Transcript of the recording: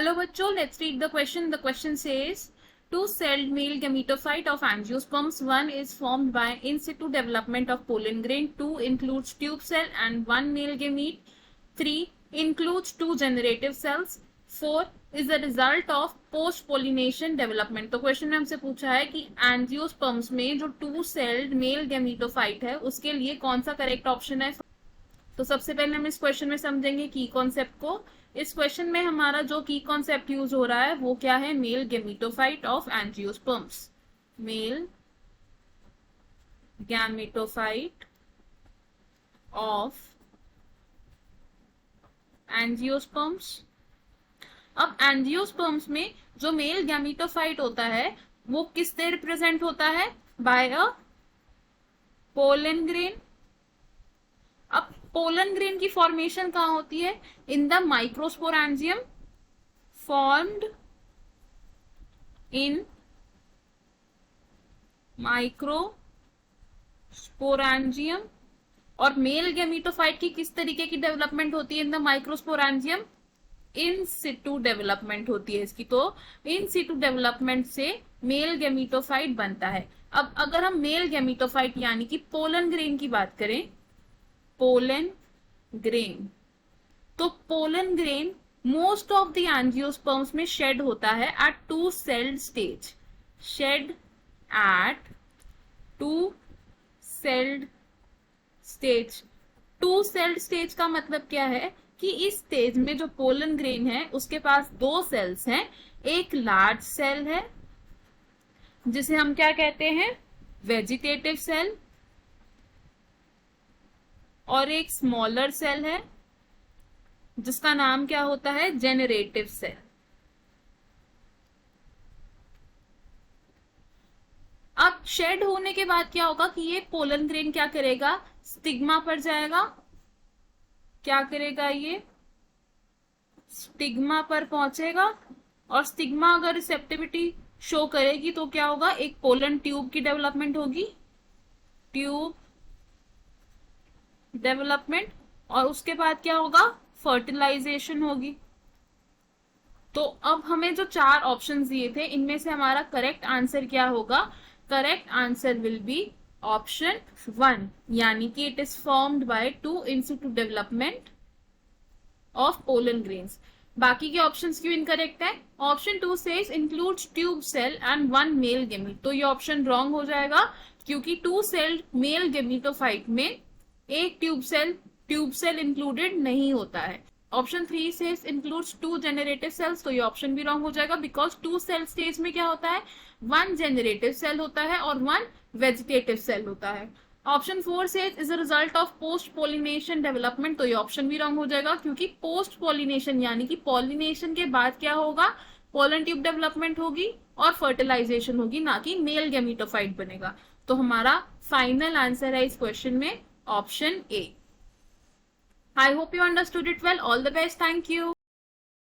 Hello बच्चों, let's read the question. The question says, two-celled male gametophyte of angiosperms. One is formed by in situ development of pollen grain. Two includes tube cell and one male gamete. Three includes two generative cells. Four is the result of post pollination development. तो question में हमसे पूछा है कि angiosperms में जो two celled male gametophyte है उसके लिए कौन सा करेक्ट ऑप्शन है. तो सबसे पहले हम इस क्वेश्चन में समझेंगे की कॉन्सेप्ट को. इस क्वेश्चन में हमारा जो की कॉन्सेप्ट यूज हो रहा है वो क्या है, male gametophyte of angiosperms. Male gametophyte of angiosperms. अब एंजियोस्पर्म्स में जो मेल गैमेटोफाइट होता है वो किससे रिप्रेजेंट होता है, बाय अ पोलन ग्रेन. अब पोलन ग्रेन की फॉर्मेशन कहां होती है, in the microsporangium, formed in microsporangium. और मेल गैमेटोफाइट की किस तरीके की डेवलपमेंट होती है in the microsporangium, in situ development होती है इसकी. तो इन सिटू डेवलपमेंट से मेल गैमेटोफाइट बनता है. अब अगर हम मेल गैमेटोफाइट यानी कि पोलन ग्रेन की बात करें, पोलन ग्रेन, तो pollen grain most of the angiosperms में शेड होता है at two celled stage. Shed at two celled stage. Two celled stage का मतलब क्या है कि इस स्टेज में जो पोलन ग्रेन है उसके पास दो सेल्स हैं. एक लार्ज सेल है जिसे हम क्या कहते हैं, वेजिटेटिव सेल, और एक स्मॉलर सेल है जिसका नाम क्या होता है, जेनरेटिव सेल. अब शेड होने के बाद क्या होगा कि ये पोलन ग्रेन क्या करेगा, स्टिग्मा पर जाएगा. क्या करेगा, ये स्टिग्मा पर पहुंचेगा और स्टिग्मा अगर रिसेप्टिविटी शो करेगी तो क्या होगा, एक पोलन ट्यूब की डेवलपमेंट होगी, ट्यूब डेवलपमेंट. और उसके बाद क्या होगा, फर्टिलाइजेशन होगी. तो अब हमें जो चार ऑप्शंस दिए थे इनमें से हमारा करेक्ट आंसर क्या होगा, correct answer will be option 1, यानी कि it is formed by two in situ development of pollen grains. बाकी के ऑप्शंस क्यों इनकरेक्ट है, option 2 says includes tube cell and one male gamete. तो ये ऑप्शन रॉन्ग हो जाएगा क्योंकि टू सेल्ड मेल गैमेटोफाइट में एक ट्यूब सेल इंक्लूडेड नहीं होता है. ऑप्शन 3 से इंक्लूड्स टू जेनरेटिव सेल्स, तो ये ऑप्शन भी रॉन्ग हो जाएगा बिकॉज टू सेल स्टेज में क्या होता है, वन जेनरेटिव सेल होता है और वन वेजिटेटिव सेल होता है. ऑप्शन 4 से is a result of post pollination development, तो ये ऑप्शन भी रॉन्ग हो जाएगा क्योंकि पोस्ट पोलिनेशन यानी कि पॉलिनेशन के बाद क्या होगा, पोलन ट्यूब डेवलपमेंट होगी और फर्टिलाइजेशन होगी, ना कि मेल गैमेटोफाइट बनेगा. तो हमारा फाइनल आंसर है इस क्वेश्चन में option A. I hope you understood it well. All the best. Thank you.